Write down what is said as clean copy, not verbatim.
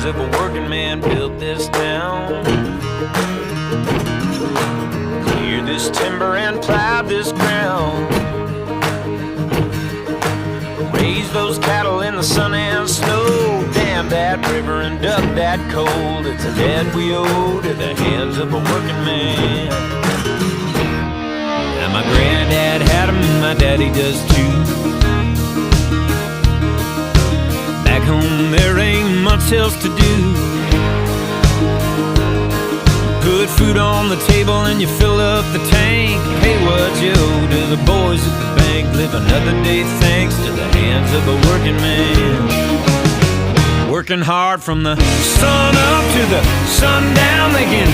of a working man built this town. Cleared this timber and plowed this ground. Raised those cattle in the sun and snow. Dammed that river and dug that coal. It's a debt we owe to the hands of a working man. Now my granddad had 'em and my daddy does too. Back home there ain't much else to do. Put food on the table and you fill up the tank. Pay what you owe to the boys at the bank. Live another day thanks to the hands of a working man. Working hard from the sun up to the sundown, making